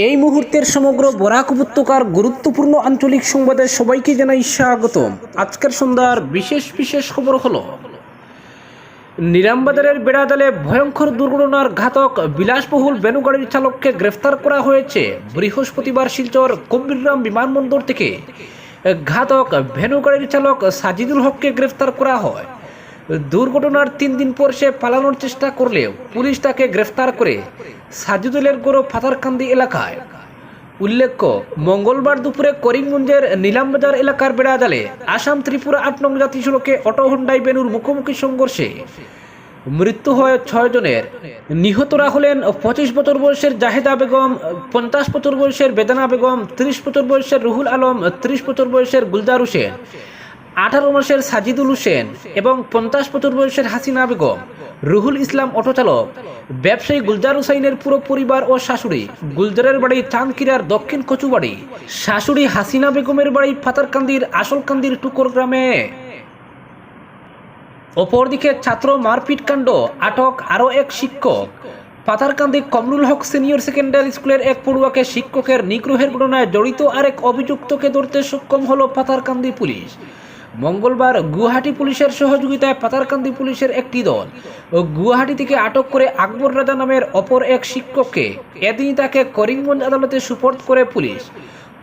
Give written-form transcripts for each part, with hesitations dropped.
এই মুহূর্তের সমগ্র বরাক উপত্যকার গুরুত্বপূর্ণ আঞ্চলিক সংবাদে সবাইকে জানাই স্বাগতম। আজকের সন্ধ্যার বিশেষ খবর হলো নিলামবাজারের বেড়াজালে ভয়ঙ্কর দুর্ঘটনার ঘাতক বিলাসবহুল ভ্যানুগাড়ির চালককে গ্রেফতার করা হয়েছে। বৃহস্পতিবার শিলচর কবিরগ্রাম বিমানবন্দর থেকে ঘাতক ভ্যানুগাড়ির চালক সাজিদুল হককে গ্রেফতার করা হয়। দুর্ঘটনার 3 দিন পর সে পালানোর চেষ্টা করলেও পুলিশ তাকে গ্রেফতার করে সাজিদুলের গড় ফাতারকান্দি এলাকায়। উল্লেখ্য, মঙ্গলবার দুপুরে করিমগঞ্জের নিলামবাজার এলাকার বেড়াজালে আসাম ত্রিপুরা 8 নং জাতীয় সড়কে অটো হোন্ডাই ভ্যানুর মুখোমুখি সংঘর্ষে মৃত্যু হয় 6 জনের। নিহতরা হলেন 25 বছর বয়সের জাহেদা বেগম, 50 বছর বয়সের বেদানা বেগম, 30 বছর বয়সের রুহুল আলম, 30 বছর বয়সের গুলজার হোসেন, 18 মাসের সাজিদুল হোসেন এবং 50 বছর বয়সের হাসিনা বেগম। রুহুল ইসলাম অটো চালক। ব্যবসায়ী গুলজার হুসাইনের পুরো পরিবার ও শাশুড়ি। গুলজারের বাড়ি চাঁদকিরার দক্ষিণ কচুবাড়ি। শাশুড়ি হাসিনা বেগমের বাড়ি ফাতারকান্দির আসলকান্দির টুকর গ্রামে। অপরদিকে ছাত্র মারপিট কাণ্ড, আটক আরও এক শিক্ষক। পাথারকান্দি কমরুল হক সিনিয়র সেকেন্ডারি স্কুলের এক পড়ুয়াকে শিক্ষকের নিগ্রহের ঘটনায় জড়িত আরেক অভিযুক্তকে ধরতে সক্ষম হল পাথারকান্দি পুলিশ। মঙ্গলবার গুয়াহাটি পুলিশের সহযোগিতায় পাথারকান্দি পুলিশের একটি দল ও গুয়াহাটি থেকে আটক করে আকবর রাজা নামের অপর এক শিক্ষককে এদিনই তাকে করিমগঞ্জ আদালতে সুপর্দ করে পুলিশ।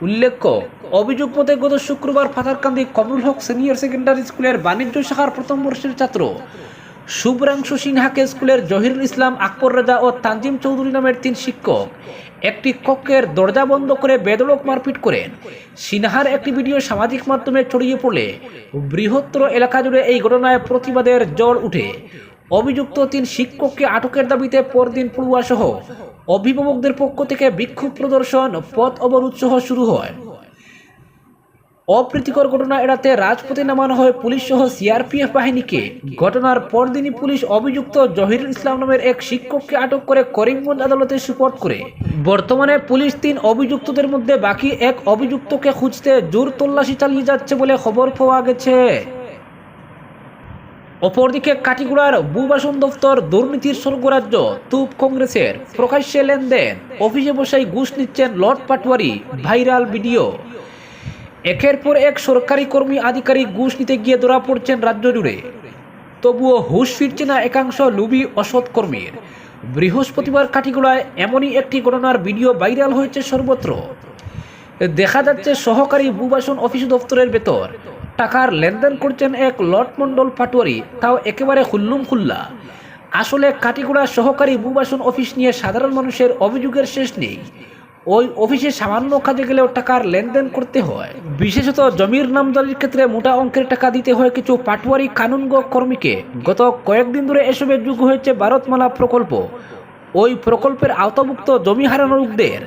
উল্লেখ্য, অভিযোগ মতে গত শুক্রবার পাথারকান্দি কমরুল হক সিনিয়র সেকেন্ডারি স্কুলের বাণিজ্য শাখার প্রথম বর্ষের ছাত্র শুভ্রাংশু সিনহাকে স্কুলের জহিরুল ইসলাম, আকবর রাজা ও তানজিম চৌধুরী নামের 3 শিক্ষক একটি কক্ষের দরজা বন্ধ করে বেধড়ক মারপিট করেন। সিনহার একটি ভিডিও সামাজিক মাধ্যমে ছড়িয়ে পড়লে বৃহত্তর এলাকা জুড়ে এই ঘটনায় প্রতিবাদের ঝড় উঠে। অভিযুক্ত 3 শিক্ষককে আটকের দাবিতে পরদিন পড়ুয়া সহ অভিভাবকদের পক্ষ থেকে বিক্ষোভ প্রদর্শন, পথ অবরোধ সহ শুরু হয়। অপ্রীতিকর ঘটনা এড়াতে রাজপথে নামানো হয় পুলিশ সহ সিআরপিএফ বাহিনীকে। ঘটনার পরদিনই পুলিশ অভিযুক্ত জহিরুল ইসলাম নামের এক শিক্ষককে আটক করে করিমগঞ্জ আদালতে সুপর্দ করে। বর্তমানে পুলিশ 3 অভিযুক্তদের মধ্যে বাকি এক অভিযুক্তকে খুঁজতে জোর তল্লাশি চালিয়ে যাচ্ছে বলে খবর পাওয়া গেছে। অপরদিকে কাটিগুড়ার ভূবাসন দফতর দুর্নীতির স্বর্গরাজ্য, তুপ কংগ্রেসের প্রকাশ্যে লেনদেন, অফিসে বসাই ঘুষ নিচ্ছেন লট পাটওয়ারি, ভাইরাল ভিডিও। একের পর এক সরকারি কর্মী আধিকারিক ঘুষ নিতে গিয়ে ধরা পড়ছেন রাজ্য জুড়ে। তবুও হুঁশ ফিরছে না একাংশ লোভী অসৎ কর্মীর। বৃহস্পতিবার কাটিগুড়ায় এমনই একটি ঘটনার ভিডিও ভাইরাল হয়েছে সর্বত্র। দেখা যাচ্ছে সহকারী ভূবাসন অফিস দপ্তরের ভেতর টাকার লেনদেন করছেন এক লটমন্ডল পাটোয়ারি, তাও একেবারে হুল্লুম খুল্লা। আসলে কাটিগুড়া সহকারী ভূবাসন অফিস নিয়ে সাধারণ মানুষের অভিযোগের শেষ নেই। ওই অফিসে সামান্য কাজে গেলেও টাকার লেনদেন করতে হয়। বিশেষত জমির নামজারির ক্ষেত্রে মোটা অঙ্কের টাকা দিতে হয় কিছু পাটোয়ারি কানুনগো কর্মীকে। গত কয়েকদিন ধরে এসবের যুগ হয়েছে ভারতমালা প্রকল্প। ওই প্রকল্পের আওতাভুক্ত জমি হারানো লোকদের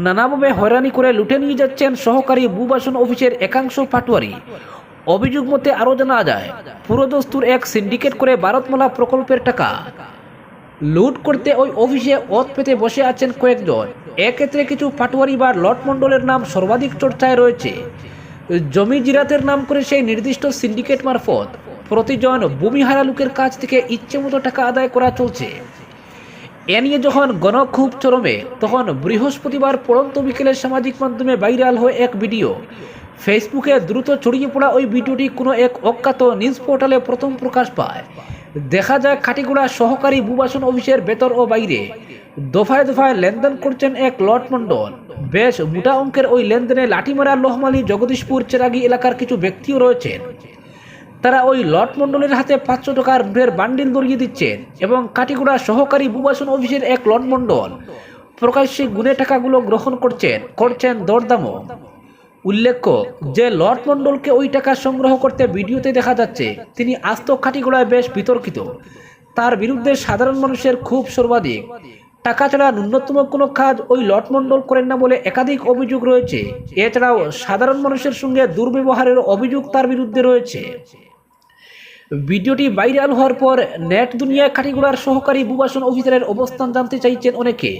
নানাভাবে হয়রানি করে লুটে নিয়ে যাচ্ছেন সহকারী ভূবাসন অফিসের একাংশ পাটোয়ারি। অভিযোগ মতে আরও জানা যায়, পুরোদস্তুর এক সিন্ডিকেট করে ভারতমালা প্রকল্পের টাকা লুট করতে ওই অফিসে ওত পেতে বসে আছেন কয়েকজন। এক্ষেত্রে কিছু পাটোয়ারি বা লটমন্ডলের নাম সর্বাধিক চর্চায় রয়েছে। জমি জিরাতের নাম করে সেই নির্দিষ্ট সিন্ডিকেট মারফত প্রতিজন ভূমিহারা লোকের কাছ থেকে ইচ্ছেমতো টাকা আদায় করা চলছে। এ নিয়ে যখন গণক্ষোভ চরমে, তখন বৃহস্পতিবার পড়ন্ত বিকেলে সামাজিক মাধ্যমে ভাইরাল হয় এক ভিডিও। ফেসবুকে দ্রুত ছড়িয়ে পড়া ওই ভিডিওটি কোনো এক অজ্ঞাত নিউজ পোর্টালে প্রথম প্রকাশ পায়। দেখা যায় কাটিগুড়া সহকারী ভূবাসন অফিসের ভেতর ও বাইরে দফায় দফায় লেনদেন করছেন এক লটমন্ডল। বেশ মোটা অঙ্কের ওই লেনদেনে লাঠিমারা, লোহমালি, জগদীশপুর, চেরাগি এলাকার কিছু ব্যক্তিও রয়েছেন। তারা ওই লটমন্ডলের হাতে 500 টাকার নোটের বান্ডিল ধরিয়ে দিচ্ছেন এবং কাটিগুড়া সহকারী ভূবাসন অফিসের এক লটমন্ডল প্রকাশ্যে গুনে টাকাগুলো গ্রহণ করছেন দরদামও। উল্লেখ্য, যে লটমন্ডলকে ওই টাকা সংগ্রহ করতে ভিডিওতে দেখা যাচ্ছে, তিনি আস্ত কাটিগড়ায় বেশ বিতর্কিত। তার বিরুদ্ধে সাধারণ মানুষের ক্ষোভ সর্বাধিক। টাকা ছাড়া ন্যূনতম কোনো কাজ ওই লটমন্ডল করেন না বলে একাধিক অভিযোগ রয়েছে। এছাড়াও সাধারণ মানুষের সঙ্গে দুর্ব্যবহারের অভিযোগ তার বিরুদ্ধে রয়েছে। ভিডিওটি ভাইরাল হওয়ার পর নেট দুনিয়ায় কাটিগুড়ার সহকারী ভূবাসন অফিসারের অবস্থান জানতে চাইছেন অনেকে।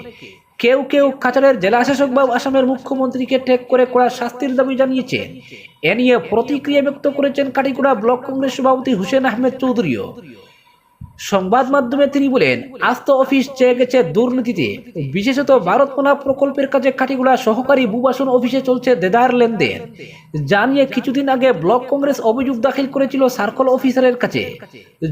কেউ কাছাড়ের জেলা শাসক বা আসামের মুখ্যমন্ত্রীকে ট্যাগ করে কড়া শাস্তির দাবি জানিয়েছেন। এ নিয়ে প্রতিক্রিয়া ব্যক্ত করেছেন কাটিগুড়া ব্লক কংগ্রেস সভাপতি হুসেন আহমেদ চৌধুরীও। সংবাদ মাধ্যমে তিনি বলেন, আস্ত অফিস চেয়ে গেছে দুর্নীতিতে, বিশেষত ভারতমালা প্রকল্পের কাজে কাটিগুলা সহকারী ভূবাসন অফিসে চলছে দেদার লেনদেন। যা নিয়ে কিছুদিন আগে ব্লক কংগ্রেস অভিযোগ দাখিল করেছিল সার্কল অফিসারের কাছে।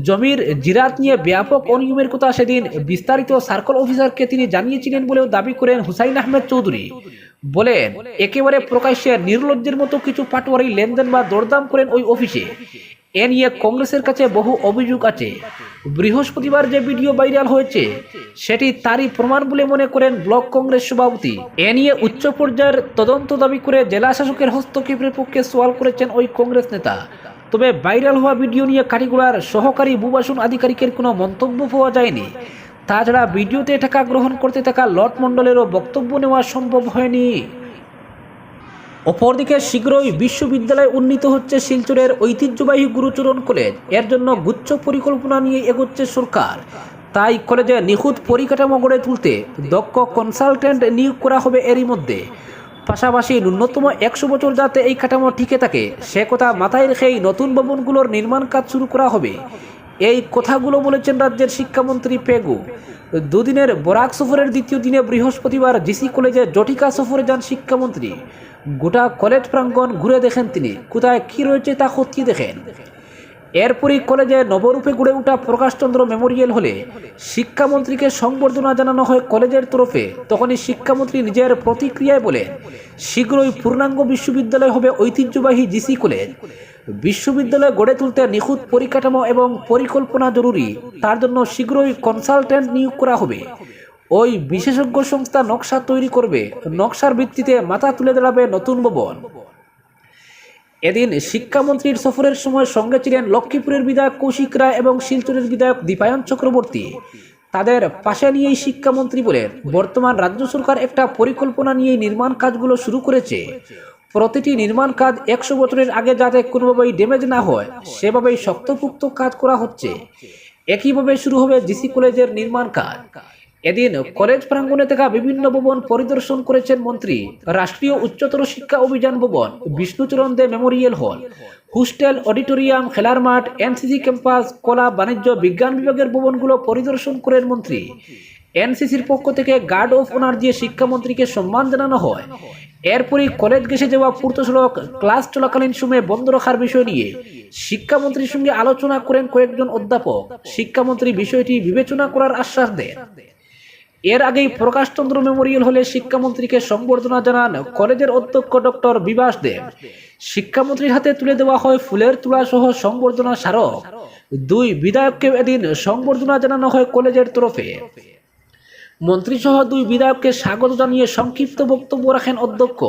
জমির জিরাত নিয়ে ব্যাপক অনিয়মের কথা সেদিন বিস্তারিত সার্কল অফিসারকে তিনি জানিয়েছিলেন বলেও দাবি করেন হুসাইন আহমেদ চৌধুরী। বলেন, একেবারে প্রকাশ্যে নির্লজ্জের মতো কিছু পাটোয়ারি লেনদেন বা দরদাম করেন ওই অফিসে। এ নিয়ে কংগ্রেসের কাছে বহু অভিযোগ আছে। বৃহস্পতিবার যে ভিডিও ভাইরাল হয়েছে সেটি তারই প্রমাণ বলে মনে করেন ব্লক কংগ্রেস সভাপতি। এ নিয়ে উচ্চ পর্যায়ের তদন্ত দাবি করে জেলা শাসকের হস্তক্ষেপের পক্ষে সওয়াল করেছেন ওই কংগ্রেস নেতা। তবে ভাইরাল হওয়া ভিডিও নিয়ে কাটিগুড়ার সহকারী ভূবাসন আধিকারিকের কোনো মন্তব্য পাওয়া যায়নি। তাছাড়া ভিডিওতে টাকা গ্রহণ করতে থাকা লট মণ্ডলেরও বক্তব্য নেওয়া সম্ভব হয়নি। অপরদিকে শীঘ্রই বিশ্ববিদ্যালয়ে উন্নীত হচ্ছে শিলচরের ঐতিহ্যবাহী গুরুচরণ কলেজ। এর জন্য গুচ্ছ পরিকল্পনা নিয়ে এগোচ্ছে সরকার। তাই কলেজে নিখুঁত পরিকাঠামো গড়ে তুলতে দক্ষ কনসালটেন্ট নিয়োগ করা হবে এরই মধ্যে। পাশাপাশি ন্যূনতম 100 বছর যাতে এই কাঠামো টিকে থাকে সে কথা মাথায় রেখেই নতুন ভবনগুলোর নির্মাণ কাজ শুরু করা হবে। এই কথাগুলো বলেছেন রাজ্যের শিক্ষামন্ত্রী পেগু। দুদিনের বরাক সফরের দ্বিতীয় দিনে বৃহস্পতিবার জিসি কলেজে জটিকা সফরে যান শিক্ষামন্ত্রী। গোটা কলেজ প্রাঙ্গণ ঘুরে দেখেন তিনি, কোথায় কী রয়েছে তা খতিয়ে দেখেন। এরপরই কলেজে নবরূপে গড়ে ওঠা প্রকাশচন্দ্র মেমোরিয়াল হলে শিক্ষামন্ত্রীকে সংবর্ধনা জানানো হয় কলেজের তরফে। তখনই শিক্ষামন্ত্রী নিজের প্রতিক্রিয়ায় বলেন, শীঘ্রই পূর্ণাঙ্গ বিশ্ববিদ্যালয় হবে ঐতিহ্যবাহী জিসি কলেজ। বিশ্ববিদ্যালয় গড়ে তুলতে নিখুঁত পরিকাঠামো এবং পরিকল্পনা জরুরি। তার জন্য শীঘ্রই কনসালটেন্ট নিয়োগ করা হবে। ওই বিশেষজ্ঞ সংস্থা নকশা তৈরি করবে। নকশার ভিত্তিতে মাথা তুলে দাঁড়াবে নতুন ভবন। এদিন শিক্ষামন্ত্রীর সফরের সময় সঙ্গে ছিলেন লক্ষ্মীপুরের বিধায়ক কৌশিক রায় এবং শিলচরের বিধায়ক দীপায়ন চক্রবর্তী। তাদের পাশে নিয়েই শিক্ষামন্ত্রী বলেন, বর্তমান রাজ্য সরকার একটা পরিকল্পনা নিয়ে নির্মাণ কাজগুলো শুরু করেছে। প্রতিটি নির্মাণ কাজ 100 বছরের আগে যাতে কোনোভাবেই ড্যামেজ না হয় সেভাবেই শক্তপুক্ত কাজ করা হচ্ছে। একইভাবে শুরু হবে জিসি কলেজের নির্মাণ কাজ। এদিন কলেজ প্রাঙ্গণে থাকা বিভিন্ন ভবন পরিদর্শন করেছেন মন্ত্রী। রাষ্ট্রীয় উচ্চতর শিক্ষা অভিযান ভবন, বিষ্ণুচরণ দে মেমোরিয়াল হল, হোস্টেল, অডিটোরিয়াম, খেলার মাঠ, এনসিসি ক্যাম্পাস, কলা, বাণিজ্য, বিজ্ঞান বিভাগের ভবনগুলো পরিদর্শন করেন মন্ত্রী। এনসিসির পক্ষ থেকে গার্ড অফ অনার দিয়ে শিক্ষামন্ত্রীকে সম্মান জানানো হয়। এরপরই কলেজ ঘেঁষে যাওয়া পূর্ত সড়ক ক্লাস চলাকালীন সময়ে বন্ধ রাখার বিষয় নিয়ে শিক্ষামন্ত্রীর সঙ্গে আলোচনা করেন কয়েকজন অধ্যাপক। শিক্ষামন্ত্রী বিষয়টি বিবেচনা করার আশ্বাস দেন। এর আগেই প্রকাশচন্দ্র মেমোরিয়াল হলে শিক্ষামন্ত্রীকে সংবর্ধনা জানান কলেজের অধ্যক্ষ ডক্টর বিভাস দেব। শিক্ষামন্ত্রীর হাতে তুলে দেওয়া হয় ফুলের তোড়া সহ সংবর্ধনা স্মারক। দুই বিধায়ককে এদিন সংবর্ধনা জানানো হয় কলেজের তরফে। মন্ত্রী সহ দুই বিধায়ককে স্বাগত জানিয়ে সংক্ষিপ্ত বক্তব্য রাখেন অধ্যক্ষ।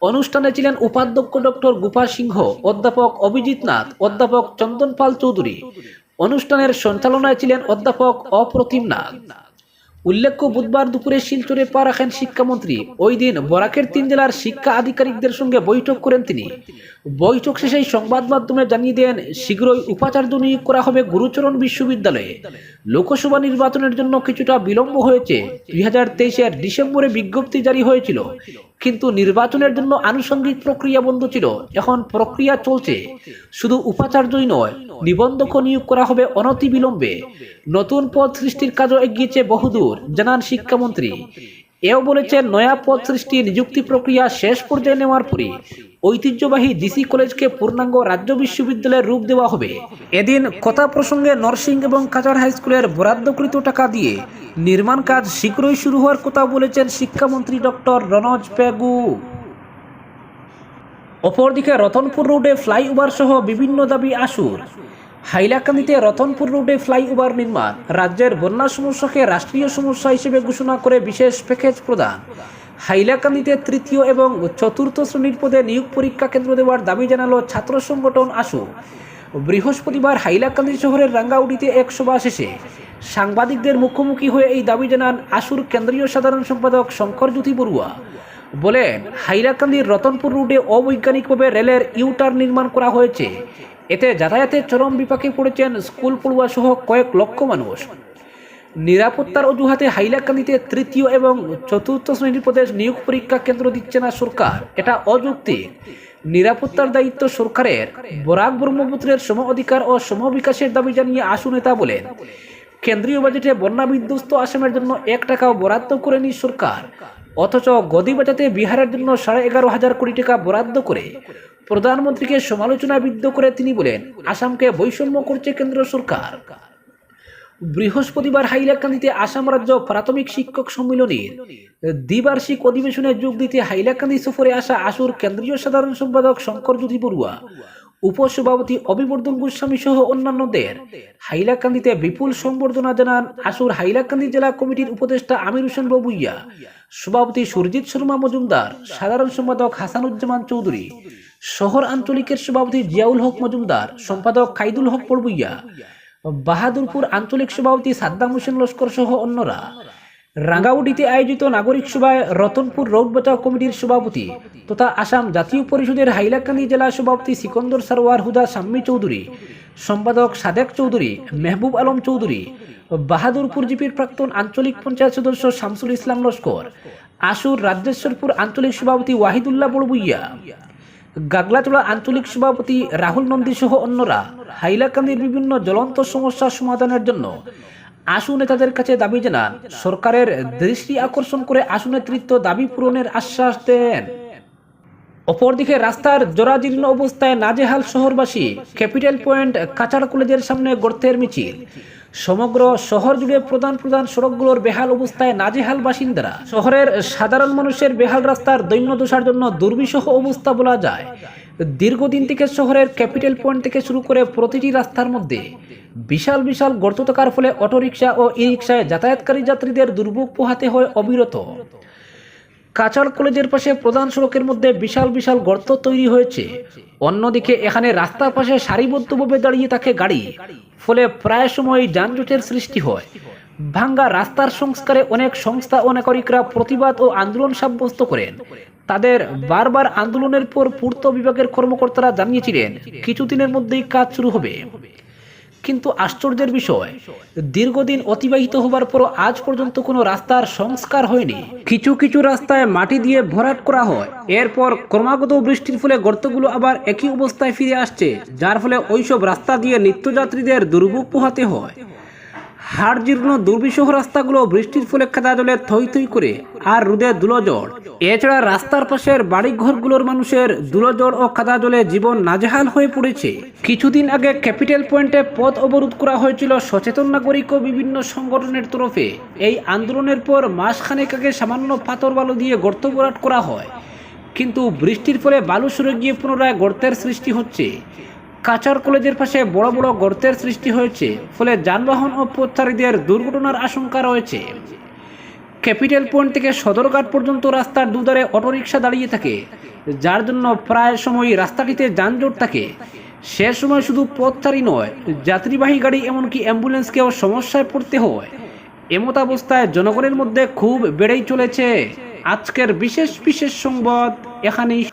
অনুষ্ঠানে ছিলেন উপাধ্যক্ষ ডক্টর গোপাল সিংহ, অধ্যাপক অভিজিৎ নাথ, অধ্যাপক চন্দন পাল চৌধুরী। অনুষ্ঠানের সঞ্চালনায় ছিলেন অধ্যাপক অপ্রতিম নাথ। উল্লেখ্য, বুধবার দুপুরে শিলচরে পা রাখেন শিক্ষামন্ত্রী। ওই দিন বরাকের 3 জেলার শিক্ষা আধিকারিকদের সঙ্গে বৈঠক করেন তিনি। বৈঠক শেষেই সংবাদ মাধ্যমে জানিয়ে দেন, শীঘ্রই উপাচার্য নিয়োগ করা হবে গুরুচরণ বিশ্ববিদ্যালয়ে। লোকসভা নির্বাচনের জন্য কিছুটা বিলম্ব হয়েছে। 2023-এর ডিসেম্বরে বিজ্ঞপ্তি জারি হয়েছিল, কিন্তু নির্বাচনের জন্য আনুষঙ্গিক প্রক্রিয়া বন্ধ ছিল। এখন প্রক্রিয়া চলছে। শুধু উপাচার্যই নয়, নিবন্ধক নিয়োগ করা হবে অনতি বিলম্বে। নতুন পদ সৃষ্টির কাজও এগিয়েছে বহুদূর, জানান শিক্ষামন্ত্রী। এও বলেছেন, নয়া পদ সৃষ্টি নিযুক্তি প্রক্রিয়া শেষ পর্যায়ে নেওয়ার পরই ঐতিহ্যবাহী জিসি কলেজকে পূর্ণাঙ্গ রাজ্য বিশ্ববিদ্যালয়ের রূপ দেওয়া হবে। এদিন কথা প্রসঙ্গে নরসিংহ এবং কাচার হাই স্কুলের বরাদ্দকৃত টাকা দিয়ে নির্মাণ কাজ শীঘ্রই শুরু হওয়ার কথা বলেছেন শিক্ষামন্ত্রী ডক্টর রনজ পেগু। অপরদিকে রতনপুর রোডে ফ্লাইওভার সহ বিভিন্ন দাবি আশুর। হাইলাকান্দিতে রতনপুর রোডে ফ্লাইওভার নির্মাণ, রাজ্যের বন্যা সমস্যাকে রাষ্ট্রীয় সমস্যা হিসেবে ঘোষণা করে বিশেষ প্যাকেজ প্রদান। হাইলাকান্দিতে 3য় এবং 4র্থ শ্রেণীর পদে নিয়োগ পরীক্ষা কেন্দ্র দেওয়ার দাবি জানালো ছাত্র সংগঠন আসু। বৃহস্পতিবার হাইলাকান্দি শহরের রাঙ্গাউটিতে এক সভা শেষে সাংবাদিকদের মুখোমুখি হয়ে এই দাবি জানান আসুর কেন্দ্রীয় সাধারণ সম্পাদক শঙ্করজ্যোতি বড়ুয়া। বলেন, হাইলাকান্দির রতনপুর রোডে অবৈজ্ঞানিকভাবে রেলের ইউটার্ন নির্মাণ করা হয়েছে। এতে যাতায়াতের চরম বিপাকে পড়েছেন স্কুল পড়ুয়া সহ কয়েক লক্ষ মানুষ। নিরাপত্তার অজুহাতে হাইলাকান্দিতে 3য় এবং 4র্থ শ্রেণীর পদে নিয়োগ পরীক্ষা কেন্দ্র দিচ্ছে না সরকার, এটা অযৌক্তিক। নিরাপত্তার দায়িত্ব সরকারের, বরাক ব্রহ্মপুত্রের সম অধিকার ও সম বিকাশের দাবি জানিয়ে আশু নেতা বলেন, কেন্দ্রীয় বাজেটে বন্যা বিধ্বস্ত আসামের জন্য 1 টাকাও বরাদ্দ করেনি সরকার, অথচ গদি বাঁচাতে বিহারের জন্য 11,500 কোটি টাকা বরাদ্দ করে প্রধানমন্ত্রীকে সমালোচনাবিদ্ধ করে তিনি বলেন, আসামকে বৈষম্য করছে কেন্দ্র সরকার। বৃহস্পতিবার হাইলাকান্দিতে আসাম রাজ্য প্রাথমিক শিক্ষক সম্মিলনীর দ্বিবার্ষিক অধিবেশনে যোগ দিতে হাইলাকান্দি সফরে আসা আসুর কেন্দ্রীয় সাধারণ সম্পাদক শঙ্কর জ্যোতি বড়ুয়া, উপসভাপতি অভিবর্ধন গোস্বামী সহ অন্যান্যদের হাইলাকান্দিতে বিপুল সম্বর্ধনা জানান আসুর হাইলাকান্দি জেলা কমিটির উপদেষ্টা আমির হোসেন ববুইয়া, সভাপতি সুরজিৎ শর্মা মজুমদার, সাধারণ সম্পাদক হাসানুজ্জামান চৌধুরী, শহর আঞ্চলিকের সভাপতি জিয়াউল হক মজুমদার, সম্পাদক খাইদুল হক বড়বুইয়া, বাহাদুরপুর আঞ্চলিক সভাপতি সাদ্দাম হোসেন লস্কর সহ অন্যরা। রাঙ্গাউটিতে আয়োজিত নাগরিক সভায় রতনপুর রোড বাঁচাও কমিটির সভাপতি তথা আসাম জাতীয় পরিষদের হাইলাকান্দি জেলা সভাপতি সিকন্দর সারোয়ার হুদা শাম্মী চৌধুরী, সম্পাদক সাদেক চৌধুরী, মেহবুব আলম চৌধুরী, বাহাদুরপুর জিপির প্রাক্তন আঞ্চলিক পঞ্চায়েত সদস্য শামসুল ইসলাম লস্কর, আসুর রাজ্যেশ্বরপুর আঞ্চলিক সভাপতি ওয়াহিদুল্লাহ বড়বুইয়া, গাগলাচড়া আঞ্চলিক সভাপতি রাহুল নন্দী সহ অন্যরা হাইলাকান্দির বিভিন্ন জ্বলন্ত সমস্যার সমাধানের জন্য আশু নেতাদের কাছে দাবি জানান, সরকারের দৃষ্টি আকর্ষণ করে আশু নেতৃত্ব দাবি পূরণের আশ্বাস দেন। অপরদিকে রাস্তার জরাজীর্ণ অবস্থায় নাজেহাল শহরবাসী, ক্যাপিটাল পয়েন্ট কাছাড় কলেজের সামনে গর্তের মিছিল। সমগ্র শহর জুড়ে প্রধান প্রধান সড়কগুলোর বেহাল অবস্থায় নাজেহাল বাসিন্দারা। শহরের সাধারণ মানুষের বেহাল রাস্তার দৈন্যদশার জন্য দুর্বিষহ অবস্থা বলা যায়। দীর্ঘদিন থেকে শহরের ক্যাপিটাল পয়েন্ট থেকে শুরু করে প্রতিটি রাস্তার মধ্যে বিশাল বিশাল গর্ত থাকার ফলে অটোরিকশা ও ই রিকশায় যাতায়াতকারী যাত্রীদের দুর্ভোগ পোহাতে হয় অবিরত। কাছাড় কলেজের পাশে প্রধান সড়কের মধ্যে বিশাল বিশাল গর্ত তৈরি হয়েছে। অন্যদিকে এখানে রাস্তার পাশে সারিবদ্ধভাবে দাঁড়িয়ে থাকে গাড়ি, ফলে প্রায় সময় যানজটের সৃষ্টি হয়। ভাঙ্গা রাস্তার সংস্কারে অনেক সংস্থা ও নাগরিকরা প্রতিবাদ ও আন্দোলন সাব্যস্ত করেন। তাদের বারবার আন্দোলনের পর পূর্ত বিভাগের কর্মকর্তারা জানিয়েছিলেন কিছুদিনের মধ্যেই কাজ শুরু হবে। কিন্তু আশ্চর্যের বিষয়, দীর্ঘদিন অতিবাহিত হবার পরও আজ পর্যন্ত কোনো রাস্তার সংস্কার হয়নি। কিছু কিছু রাস্তায় মাটি দিয়ে ভরাট করা হয়, এরপর ক্রমাগত বৃষ্টির ফলে গর্তগুলো আবার একই অবস্থায় ফিরে আসছে, যার ফলে ওইসব রাস্তা দিয়ে নিত্যযাত্রীদের দুর্ভোগ পোহাতে হয়। হাড় জীর্ণ দুর্বিষহ রাস্তাগুলো বৃষ্টির ফলে কাদা জলে থই থই করে আর রোদে ধুলোঝড়। এছাড়া রাস্তার পাশের বাড়িঘরগুলোর মানুষের ধুলোঝড় ও কাদা জলে জীবন নাজেহাল হয়ে পড়েছে। কিছুদিন আগে ক্যাপিটাল পয়েন্টে পথ অবরোধ করা হয়েছিল সচেতন নাগরিক ও বিভিন্ন সংগঠনের তরফে। এই আন্দোলনের পর মাসখানেক আগে সামান্য পাথর বালু দিয়ে গর্ত ভরাট করা হয়, কিন্তু বৃষ্টির ফলে বালু সরে গিয়ে পুনরায় গর্তের সৃষ্টি হচ্ছে। কাছাড় কলেজের পাশে বড় বড় গর্তের সৃষ্টি হয়েছে, ফলে যানবাহন ও পথচারীদের দুর্ঘটনার আশঙ্কা রয়েছে। ক্যাপিটাল পয়েন্ট থেকে সদরঘাট পর্যন্ত রাস্তার দুধারে অটোরিকশা দাঁড়িয়ে থাকে, যার জন্য প্রায় সময় রাস্তাটিতে যানজট থাকে। সে সময় শুধু পথচারী নয়, যাত্রীবাহী গাড়ি এমনকি অ্যাম্বুলেন্সকেও সমস্যায় পড়তে হয়। এমতাবস্থায় জনগণের মধ্যে খুব বেড়েই চলেছে। আজকের বিশেষ বিশেষ সংবাদ এখানেই।